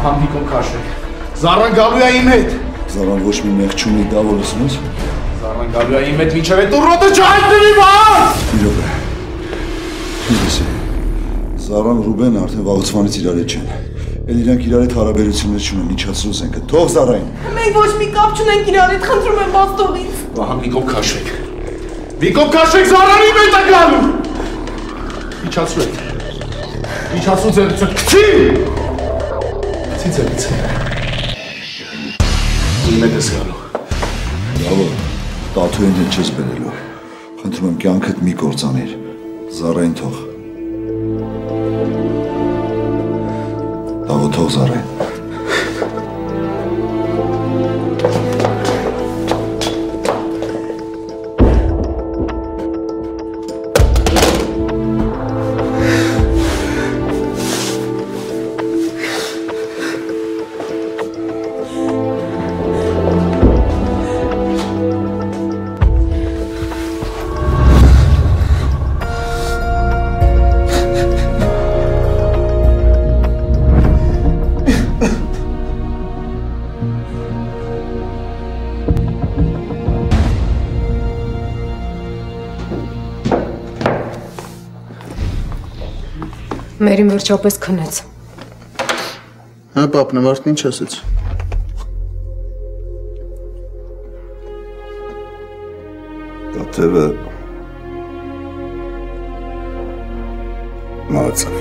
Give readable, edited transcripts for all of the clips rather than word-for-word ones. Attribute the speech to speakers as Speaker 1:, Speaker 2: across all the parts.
Speaker 1: Համբիկում քաշեք։ Զարան գալու է իմ հետ։
Speaker 2: Զարան ոչ մի մեղ չունի, դա որ լսում ես։
Speaker 1: Զարան գալու է իմ հետ մինչև այդ ուռոտը չհայտնվի բաց։
Speaker 2: Իրոք է։ Ինչպես է։ Զարան Ռուբենը արդեն վաղուց իրար հետ չեն։ Էլ իրանք իրար հետ հարաբերություններ չունեն, իջացրուս ենք։ Թող Զարային։
Speaker 3: Մենք ոչ մի կապ չունենք իրար հետ, խնդրում եմ բաց թողից։
Speaker 1: Համբիկում քաշեք։ Վիկով քաշեք Զարանի հետ է գալու։ Իջացրու եք։ Իջացրու ձերից։ Քցի։ Ցիցելից։ Իմ հետ ես գալու։
Speaker 2: Լավ, տաթուին հետ չես բերելու։ Խնդրում եմ կյանքդ մի կործանիր։ Զարային թող։ Լավ, թող Զարային։
Speaker 4: Մերին վերջապես քնեց։
Speaker 5: Հա, պապ, նվարտն ինչ ասեց։
Speaker 2: Տաթևը մահացավ։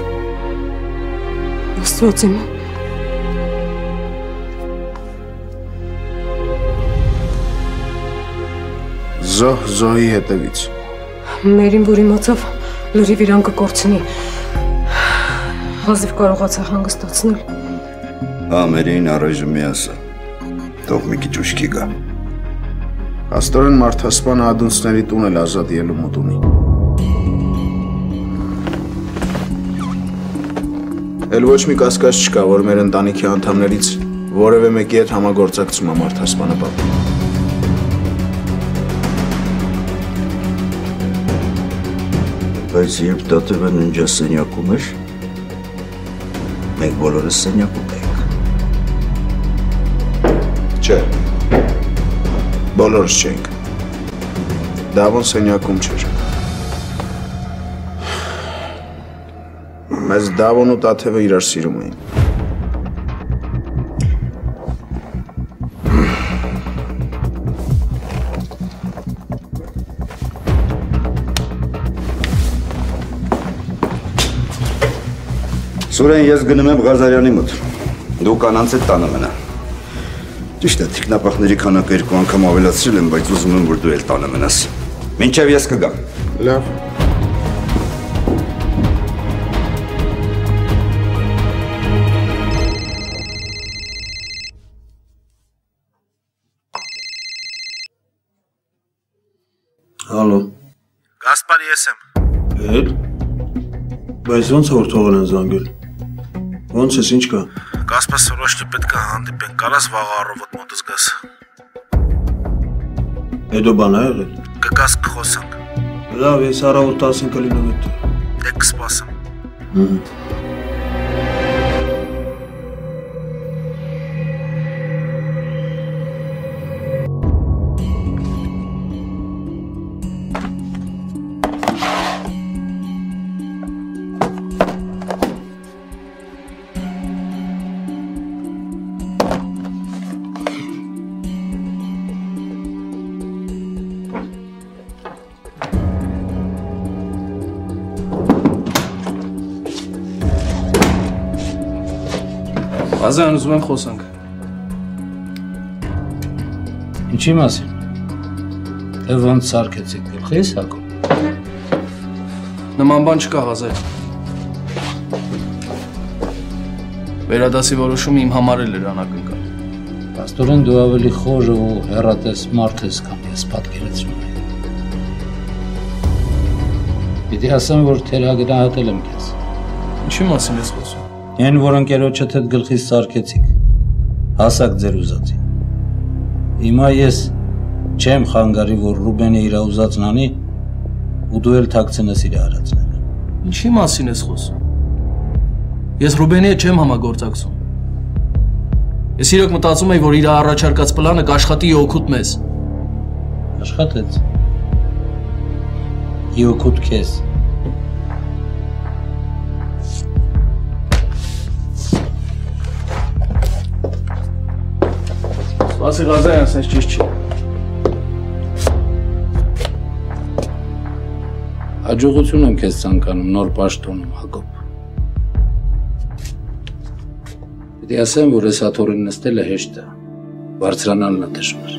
Speaker 4: Աստված իմ։
Speaker 5: Զոհ զոհի հետևից։
Speaker 4: Մերին որ իմացավ, լրիվ իրան կկորցնի։ Հազիվ կարողացա հանգստացնել։
Speaker 2: Հա, Մերին առայժմ մի ասա։ Թող մի քիչ ուշքի գա։
Speaker 5: Աստորեն մարդասպանը ադունցների տուն էլ ազատ ելումուտ ունի։ Էլ ոչ մի կասկած չկա, որ մեր ընտանիքի անդամներից որևէ մեկի հետ համագործակցում է մարդասպանը պապ։
Speaker 2: Բայց երբ Տաթևը ննջասենյակում էր, մենք բոլորս սենյակում էինք։
Speaker 5: Չէ, բոլորս չենք։ Դավոն սենյակում չէր։ Մեզ Դավոն ու Տաթևը իրար սիրում էին։
Speaker 2: Սուրեն, ես գնում եմ Ղազարյանի մոտ։ Դու կանանց հետ տանը մնա։ Ճիշտ է, թիկնապահների քանակը 2 անգամ ավելացրել եմ, բայց ուզում եմ, որ դու էլ տանը մնաս։ Մինչև ես կգամ։
Speaker 5: Լավ։
Speaker 6: Հալո։
Speaker 5: Գասպար, ես եմ։
Speaker 6: Էլ։ Բայց ոնց որ թողել են զանգել։ Ոնց ես, ինչ կա։
Speaker 5: Գասպար Սորոշտի պետք է հանդիպենք, կարաս վաղը առավոտ մոտս գաս։
Speaker 6: Հետո բան ա եղել։
Speaker 5: Կգաս կխոսանք։
Speaker 6: Լավ, ես առավոտ 10-ին կլինեմ հետո։
Speaker 5: Դե կսպասեմ։
Speaker 1: Ղազարյան, ուզում եմ խոսանք։
Speaker 7: Ինչի մասին։ Թե ոնց սարքեցիք գլխիս հակում։
Speaker 1: Նման բան չկա, Ղազարյան։ Վերադասի որոշումը իմ համար էլ էր անակնկալ։
Speaker 7: Աստորեն դու ավելի խորը ու հեռատես մարդ ես, քան ես պատկերացնում եմ։ Պիտի ասեմ, որ թերագնահատել եմ քեզ։
Speaker 1: Ինչի մասին ես խոսում։
Speaker 7: Այն, որ ընկերոջդ հետ գլխից սարքեցիք, հասակ ձեր ուզածին։ Հիմա ես չեմ խանգարի, որ Ռուբենը իր ուզածն անի, ու դու էլ թաքցնես իր արածները։
Speaker 1: Ինչի մասին ես խոսում։ Ես Ռուբենի հետ չեմ համագործակցում։
Speaker 8: Ես իրոք մտածում եի, որ իր առաջարկած պլանը կաշխատի օգուտ մեզ։
Speaker 7: Աշխատեց։ Օգուտ քեզ։
Speaker 8: Սպասի Ղազարյան, սենց ճիշտ չի։
Speaker 7: Հաջողություն եմ քեզ ցանկանում նոր պաշտոնում, Հակոբ։ Պետք է ասեմ, որ այս հաթոռին նստելը հեշտ է, բարձրանալն է դժվար։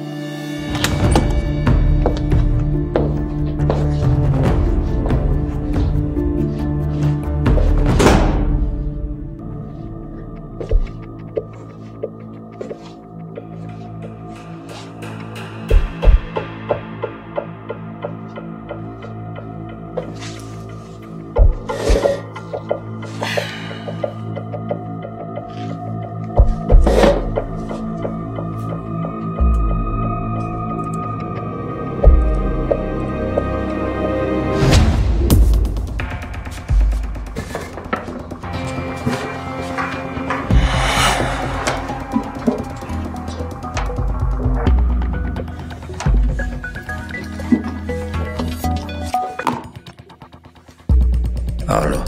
Speaker 9: Ալո։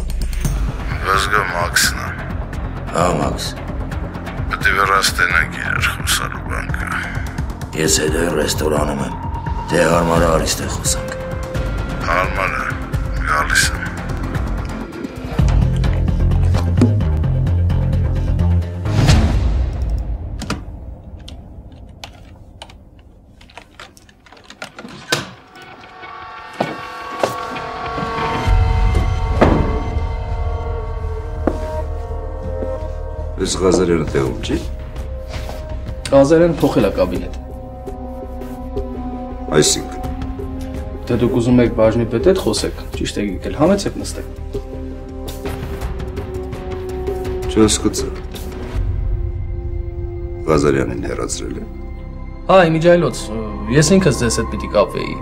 Speaker 10: Վազգա Մաքսն է։
Speaker 9: Հա, Մաքս։
Speaker 10: Պետք է վերաստենակ իրար խոսալու բանկը։
Speaker 9: Ես հետ ռեստորանում եմ։ Թե հարմար է արի ստեղ խոսանք։
Speaker 10: Հարմար է, գալիս եմ։
Speaker 2: Ես Ղազարյանը տեղում չի։
Speaker 8: Ղազարյան փոխել է կաբինետ։
Speaker 2: Այսինքն։
Speaker 8: Դե դուք ուզում եք բաժնի պետ հետ խոսեք, ճիշտ եք եկել, համեցեք նստեք։
Speaker 2: Չհասկացա։ Ղազարյանին հեռացրել է։
Speaker 8: Հա, իմիջայլոց, ես ինքս ձեզ հետ պիտի կապվեի։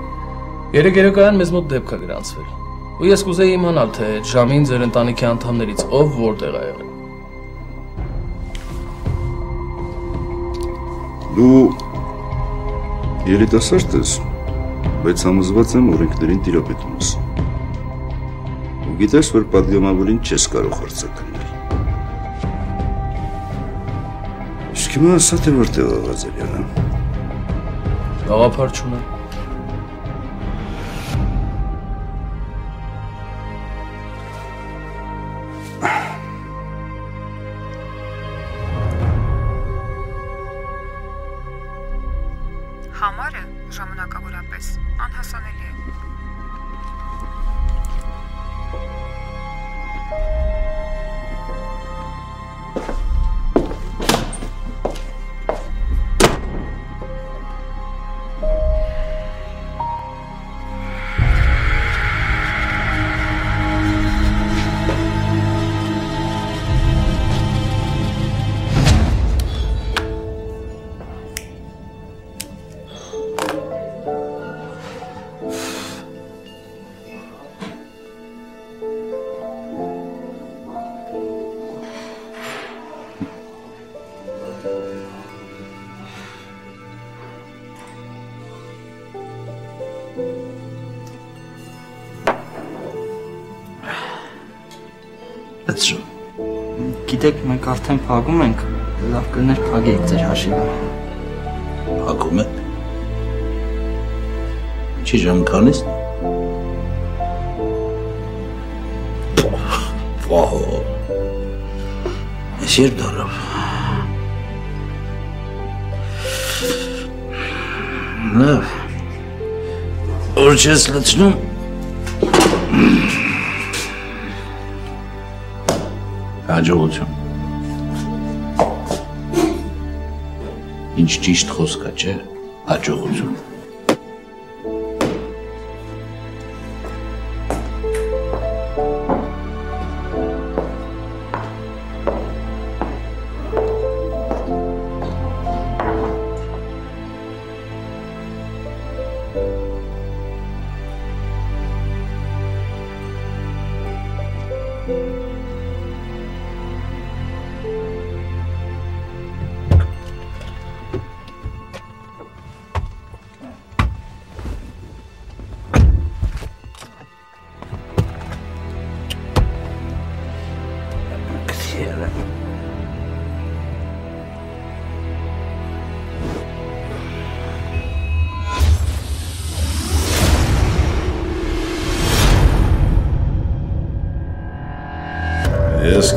Speaker 8: Երեկոյան մեզ մոտ դեպք է գրանցվել։ Ու ես կուզեի իմանալ, թե այդ ժամին ձեր ընտանիքի անդամներից ով որտեղ է եղել։
Speaker 2: Դու երիտասարդ ես, բայց համոզված եմ օրենքներին տիրապետում ես։ Ու գիտես, որ պատգամավորին չես կարող հարձակնել։ Իսկ հիմա ասա, թե որտեղ է Ղազարյանը։
Speaker 8: Գաղափար չունեմ։
Speaker 11: Համարը ժամանակավորապես անհասանելի է։
Speaker 12: Գիտեք, մենք արդեն փակում ենք, լավ կլներ փակեիք ձեր հաշիվը։
Speaker 7: Փակում եք։ Ինչի ժամքանից։ Վահո։ Ես երբ դարավ։ Լավ։ Որ չես լցնում։ Հաջողություն։ Ինչ ճիշտ խոսք է, չէ՞, հաջողություն։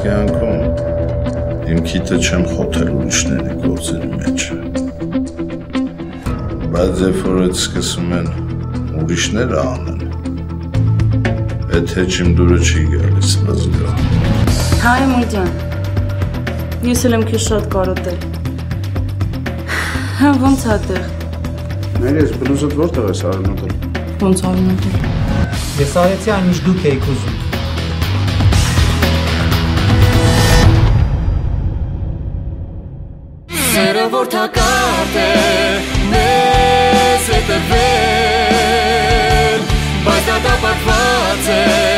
Speaker 10: կյանքում իմ քիթը չեմ խոթել ուրիշների գործերի մեջ։ Բայց երբ որ այդ սկսում են ուրիշները անեն, այդ հեչ իմ դուրը չի գալիս վազգա։
Speaker 13: Հայ Մուջան, ես էլ եմ քեզ շատ կարոտել։ Ոնց ատեղ։
Speaker 5: Ներես բլուզդ որտեղ ես արմատել։
Speaker 13: Ոնց արմատել։
Speaker 14: Ես արեցի այն ինչ դուք եք ուզում։
Speaker 15: Սերը որ թակարդ է, մեզ է տվել, բայց դա տապակված է